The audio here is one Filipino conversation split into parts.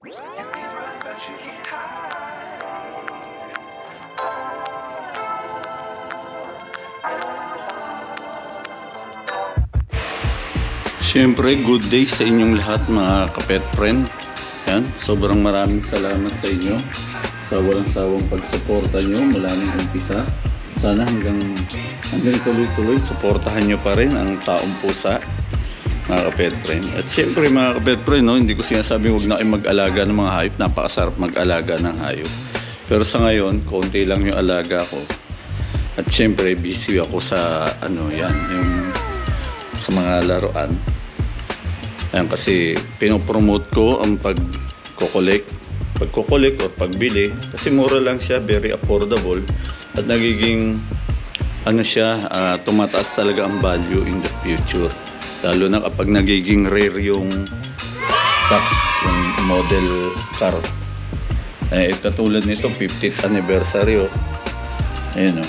Siyempre, good day sa inyong lahat mga kapet friend. Yan, sobrang maraming salamat sa inyo sa walang sawang pagsuporta nyo mula ng umpisa. Sana hanggang tuloy-tuloy suportahan nyo pa rin ang Taong Pusa mga kapet friend. At siyempre mga kapet friend, no, hindi ko sinasabing huwag na kayo mag-alaga ng mga hayop. Napakasarap mag-alaga ng hayop. Pero sa ngayon, konti lang yung alaga ko. At siyempre, busy ako sa yung sa mga laruan. Ayan, kasi pinopromote ko ang pagko-collect or pagbili kasi mura lang siya, very affordable at nagiging tumataas talaga ang value in the future, lalo na kapag nagiging rare yung stock, yung model car. Ito tulad nito 50th anniversary ayan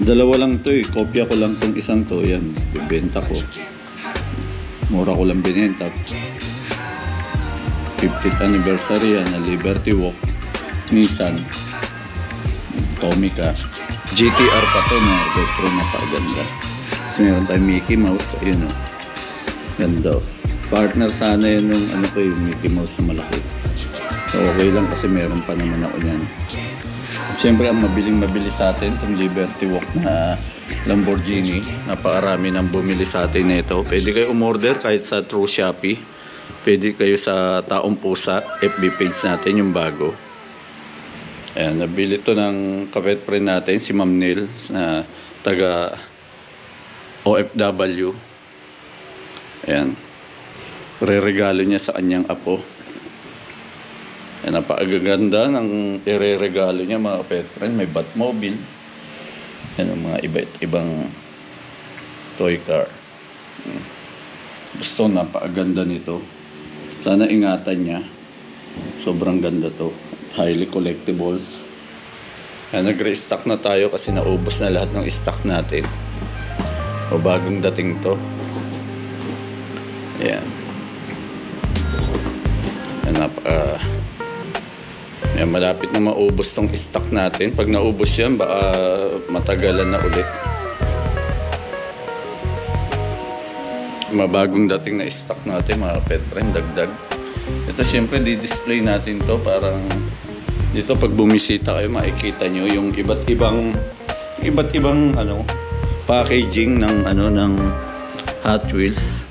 dalawa lang to kopya ko lang tong isang to, yan bibenta ko, mura ko lang binenta. 50th anniversary yan na Liberty Walk Nissan Tomica GTR pa to mga retro, napakaganda. Kasi meron tayong Mickey Mouse, ayun ganda partner sana yun yung yung Mickey Mouse na malaki. So okay lang kasi meron pa naman ako yan. At siyempre ang mabili sa atin itong Liberty Walk na Lamborghini, napakarami nang bumili sa atin nito. Pwede kayo umorder kahit sa True Shopee, pwede kayo sa Taong Pusa FB page natin yung bago. Ayan, nabili to ng kapet friend natin si Ma'am Nel na taga OFW. Ayan, re-regalo niya sa kanyang apo. Ayan, napakaganda ng ire-regalo niya mga kapet friend. May Batmobile, yan ang mga ibang toy car. Gusto, napakaganda nito. Sana ingatan niya. Sobrang ganda to. Highly collectibles. Nag-restock na tayo kasi naubos na lahat ng stock natin. O bagong dating to. Ayan. Yan, malapit na maubos tong stock natin. Pag naubos yan, baka matagalan na ulit. Mabagong dating na stock natin mga pet friend, dagdag. Ito siyempre di-display natin to, parang dito pag bumisita kayo makikita nyo yung iba't ibang packaging ng ng Hot Wheels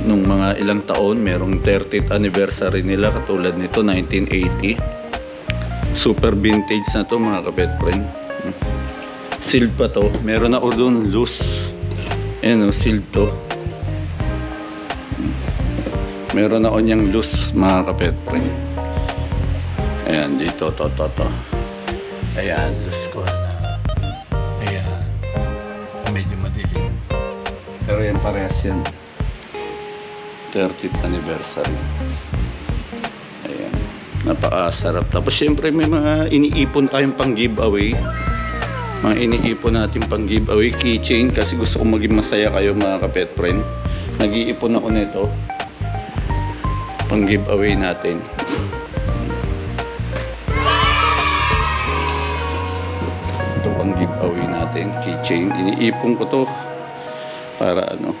nung mga ilang taon. Merong 30th anniversary nila, katulad nito 1980. Super vintage na to mga kapet friend. Sealed pa to. Meron ako dun loose. Ayan sealed to. Meron ako niyang loose mga kapet friend. Ayan dito to. Ayan loose ko na. Ayan. Medyo madilim. Pero yan parehas yan. 30th anniversary. Ayan. Napakasarap. Tapos syempre may mga iniipon tayong pang giveaway. Mga iniipon natin pang giveaway keychain kasi gusto kong maging masaya kayo mga kapet friend. Nag-iipon ako nito pang giveaway natin. Ito pang giveaway natin keychain. Iniipon ko to para ayan.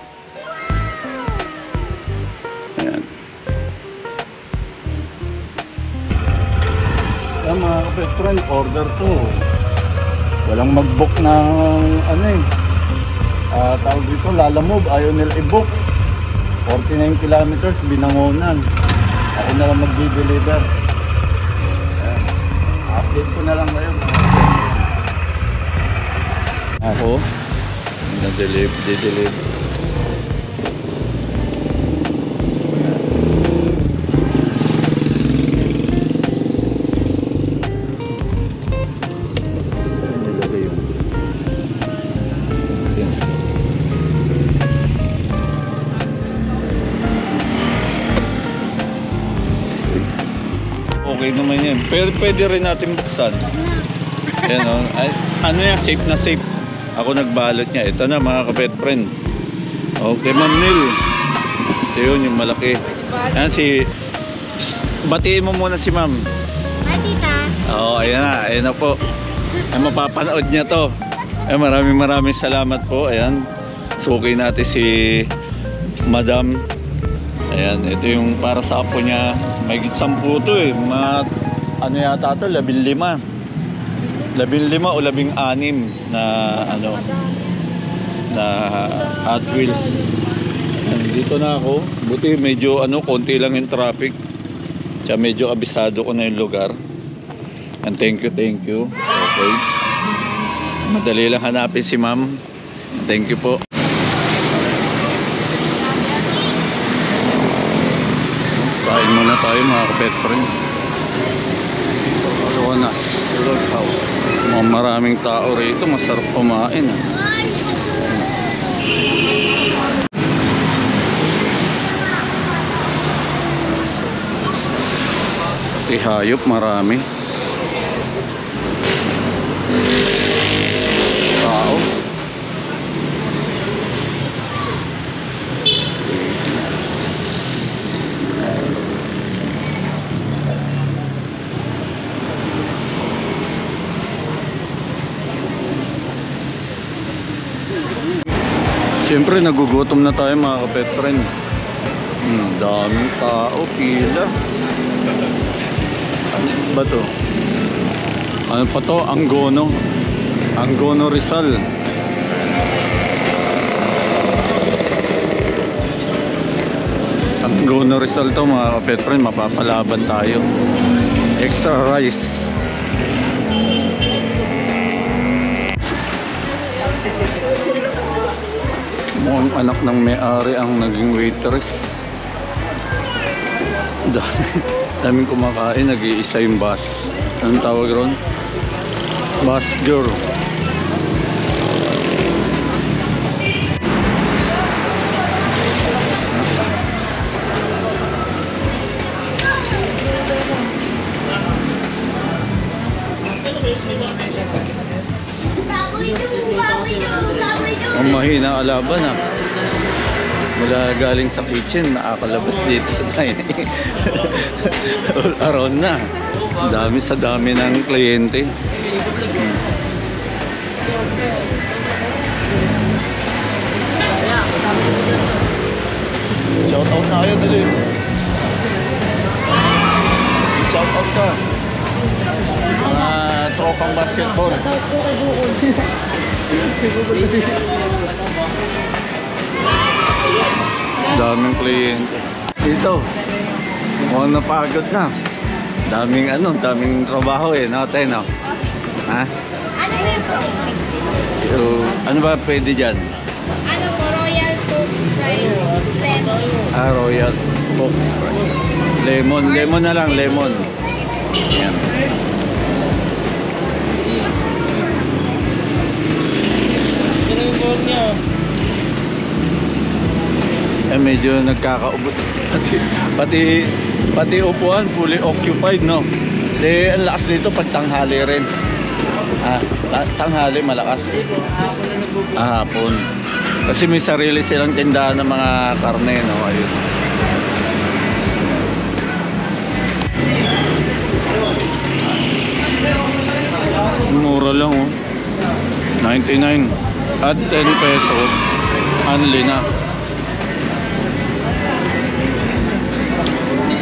Mga kapet friend, order to. Walang mag-book ng tawag dito, Lalamove, ayaw nila i-book. 49 kilometers, Binangonan. Ako na lang mag-deliver. Update ko na lang ngayon. Ako, di-deliver. Okay naman yan. Pero pwede rin natin buksan. Yan yan, safe na safe. Ako nagbalot niya. Ito na mga kapet friend. Okay, Ma'am Nel. Ito yun, yung malaki. Yan si Batiin mo muna si ma'am. Hi, tita. Oo, ayan na po. Ay, mapapanood niya to. Ay, maraming salamat po. Ayan, suki natin si Madam. Ayan, ito yung para sa apo niya. May 10 to eh. Ano yata ito? 15. 15 o 16 na ano na Hot Wheels. Dito na ako. Buti medyo konti lang yung traffic. Kaya medyo abisado ko na yung lugar. And thank you. Okay. Madali lang hanapin si ma'am. Thank you po. Kain muna tayo mga kapet friend. Alonas Lord House. Maraming tao rito. Masarap kumain. Hayop marami. Tao. Siyempre nagugutom na tayo mga kapet friend. Daming tao, pila. Ano ba to? Ano pa to? Angono Rizal. Angono Rizal to mga kapet friend. Mapapalaban tayo. Extra rice. Mukhang anak ng may-ari ang naging waitress. Daming kumakain, nag-iisa yung bus. Anong tawag ron? Bus girl. Ang mahina kalaban ah. Mula galing sa kitchen, nakakalabas dito sa dining. All around na. Dami ng kliyente. Shout out tayo dali. Shout out ka. Mga tropang basketball. Shout out ko kay Bukod. Daming kliyente. Dito. Mukhang napagod na. Daming trabaho eh. Natin, no? Ha? Ano ba yung Ano ba pwede dyan? Ano po, Royal Coke Sprite Lemon. Royal Coke Sprite. Lemon na lang, lemon. Yan. Medyo nagkakaubos. Pati upuan fully occupied, no? Ang lakas dito pag tanghali rin. Tanghali malakas. Hapon. Kasi may sarili silang tindahan ng mga karne, no? Ayun. Mura lang, oh. 99 at 10 pesos. Only na.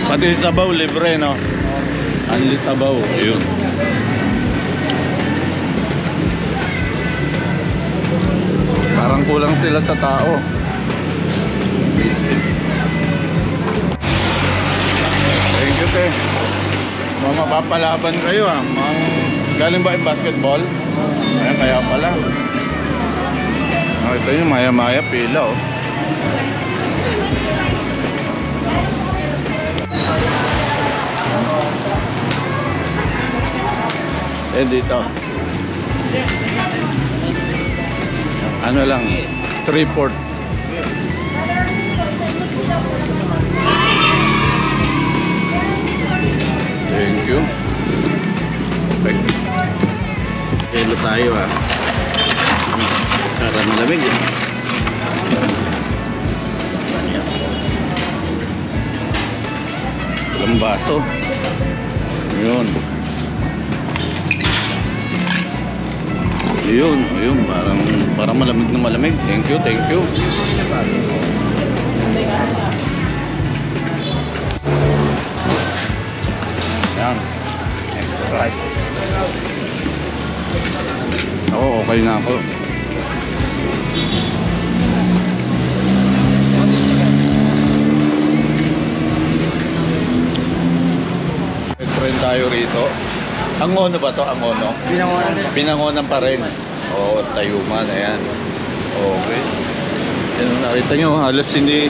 Pati sabaw libre, no? Only sabaw. Ayun. Parang kulang sila sa tao. Thank you, te. Mga mapapalaban kayo, ah. Galing ba yung basketball? Ayan, kaya pala. Ito yung maya-maya pila, oh. Dito. Ano lang, 3/4. Thank you. Kelo tayo, ah. Para malamig, eh. ng baso. Yun. Yun, yun, parang malamig na malamig. Thank you, thank you. Yan. Extra right. Oo, okay na ako. Friend tayo rito. Angono ba to? Angono? Binangonan pa rin. Oo, Tayuman. Ayan. Okay. Yan, nakita nyo, halos hindi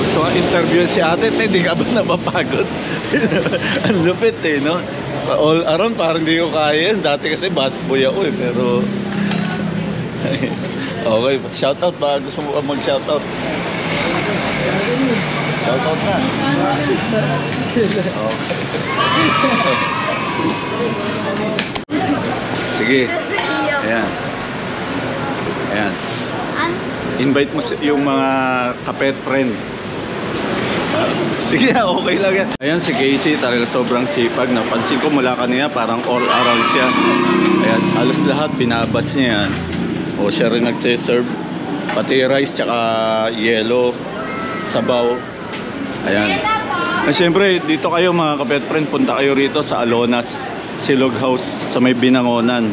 gusto nga interview si ate. Hindi ka ba napapagod? Ang lupit eh, no? All around parang hindi ko kaya. Dati kasi busboy ako eh, pero okay, shoutout ba? Gusto mo ba mag-shoutout? Shoutout na. Okay. Sige. Ayan. Ayan. Invite mo yung mga kapet friend. Sige, okay lang yan. Ayan si Casey, talaga sobrang sipag. Napansin ko mula kanina parang all around siya. Ayan, halos lahat binabas niya yan. O siya rin nagsiserve. Pati rice tsaka yellow, sabaw. Ayan. At syempre, dito kayo mga kapet friend, punta kayo rito sa Alonas Silog House sa may Binangonan.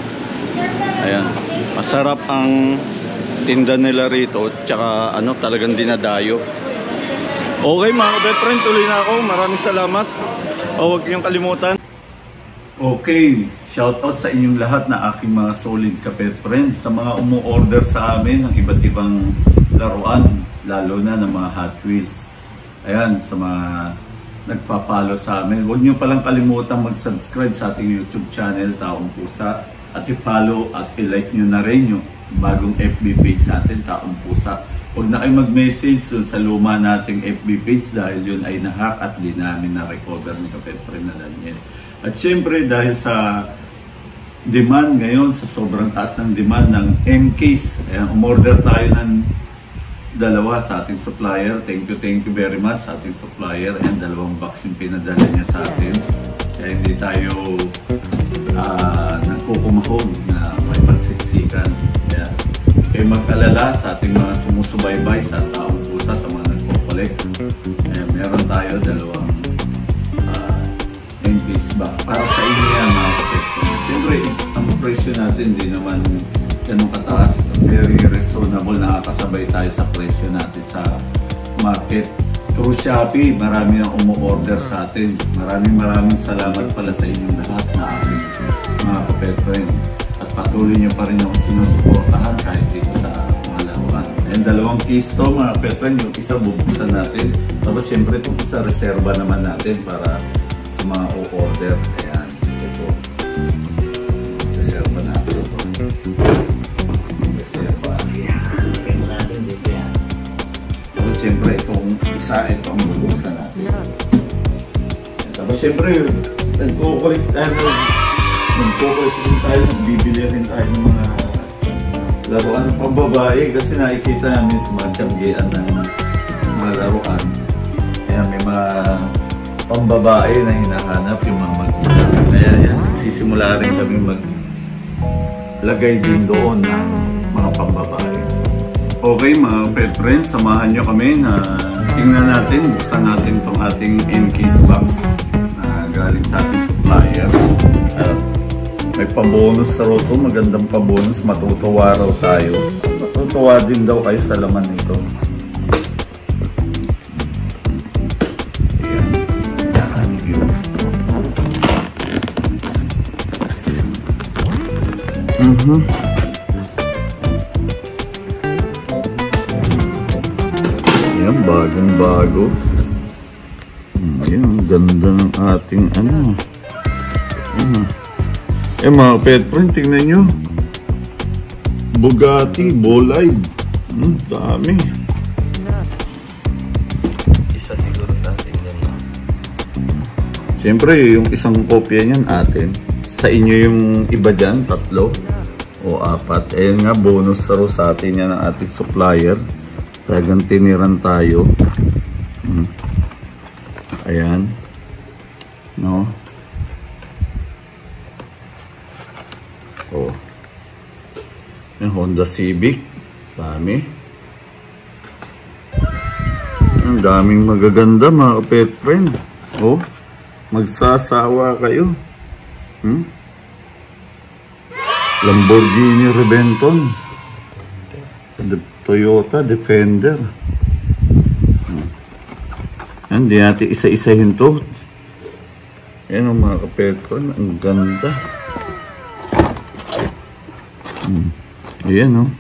Ayan. Masarap ang tinda nila rito, tsaka ano, talagang dinadayo. Okay mga kapet friend, tuloy na ako. Maraming salamat. Huwag niyong kalimutan. Okay, shoutout sa inyong lahat na aking mga solid kapet friends, sa mga umu-order sa amin ng iba't ibang laruan, lalo na ng mga Hot Wheels. Ayan, sa mga nagpapalo sa amin, huwag niyo palang kalimutan mag-subscribe sa ating YouTube channel, Taong Pusa, at i-follow at i-like niyo na rin yung bagong FB page natin, Taong Pusa. Huwag na kayo mag-message sa luma nating FB page dahil yun ay na-hack at di namin na-recover ni Kapet Friend na Daniel. At syempre dahil sa demand ngayon, sa sobrang taas ng demand ng MKs, ayan, umorder tayo ng dalawa sa ating supplier. Thank you very much sa ating supplier. And dalawang box yung pinadala niya sa atin. Kaya hindi tayo nagkukumahog na may pagsiksikan. Kaya mag-alala sa ating mga sumusubaybay sa Taong Pusa, sa mga nagpo-collect. Meron tayo dalawang MPs ba para sa inyo yan mga kapit. Siyempre, ang presyo natin hindi naman ganun kataas. Very reasonable, nakakasabay tayo sa presyo natin sa market. Through Shopee, marami nang umu-order sa atin. Maraming salamat pala sa inyong lahat na aming mga kapet friend. At patuloy nyo pa rin ako sinusuportahan kahit dito sa mga laruan. And dalawang case to mga kapet friend, yung isa bubuksan natin. Tapos syempre itong isa reserva naman natin para sa mga o-order. Ayan, ito. Reserva natin ito. Siyempre, itong isa, ito ang bubuksan natin. Tapos siyempre, nagkukulit tayo, bibili rin tayo ng mga laruan ng pambabae kasi nakikita namin sa mga tiyanggian ng mga laruan. Kaya may mga pambabae na hinahanap yung mga magulang. Kaya yan, nagsisimula rin kami maglagay din doon ng mga pambabae. Okay mga pet friends, samahan nyo kami na tingnan natin, buksan natin itong ating MK's box na galing sa ating supplier. At may pabonus na ito, magandang pabonus, matutuwa raw tayo. Matutuwa din daw kayo sa laman nito. Ayan. Ayan, bagong bago. Ayan, ganda ng ating ano. Eh mga pet friend, tingnan nyo. Bugatti, Bolide. Dami. Isa siguro sa atin yan. Siyempre, yung isang kopya niyan atin. Sa inyo yung iba dyan, 3 o 4. Ayan nga, bonus na rin sa atin yan ng ating supplier. Talagang tiniran tayo. Ayan. No? Oh. Yung Honda Civic. Dami. Ang daming magaganda mga pet friend. Oh. Magsasawa kayo. Lamborghini Reventon. Toyota Defender. Hindi natin isa-isahin to. Ayan ang mga kapet friend. Ang ganda. Ayan, oh.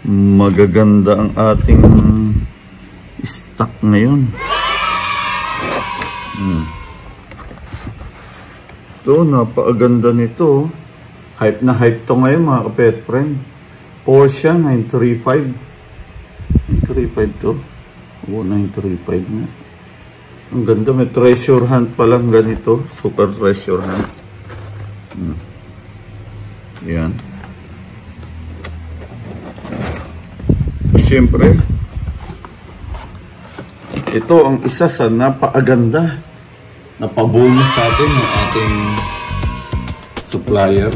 Magaganda ang ating stock ngayon. So, napakaganda nito. Hype na hype to ngayon mga kapet friend. Porsche 935. 935 to. Oo, 935 na. Ang ganda. May treasure hunt pa lang ganito. Super treasure hunt. Yan. Siyempre, ito ang isa sa napakaganda na pabonus sa atin ng ating supplier.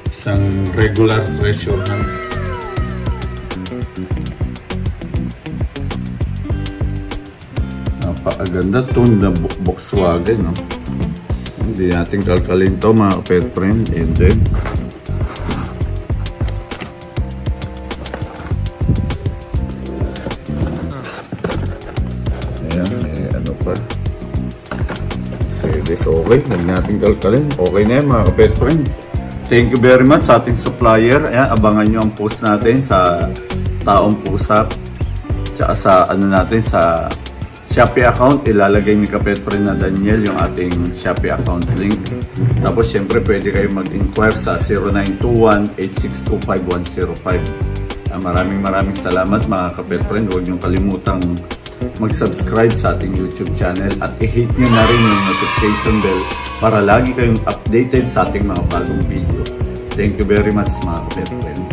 Isang regular treasure hunt. Napakaganda ito na Volkswagen, no? Hindi natin kalkalin to mga pet friend. And then ayan, ano pa, Mercedes. Okay, huwag natin kalkalin. Okay na yan mga pet friend. Thank you very much sa ating supplier. Ayan, abangan nyo ang post natin sa Taong Pusa, tsaka sa ano natin, sa Shopee account. Ilalagay ni Kapet Friend na Daniel yung ating Shopee account link. Tapos syempre pwede kayo mag-inquire sa 0921-8625105. Maraming salamat mga Kapet Friend. Huwag niyong kalimutang mag-subscribe sa ating YouTube channel at i-hit nyo na rin yung notification bell para lagi kayong updated sa ating mga bagong video. Thank you very much mga Kapet Friend.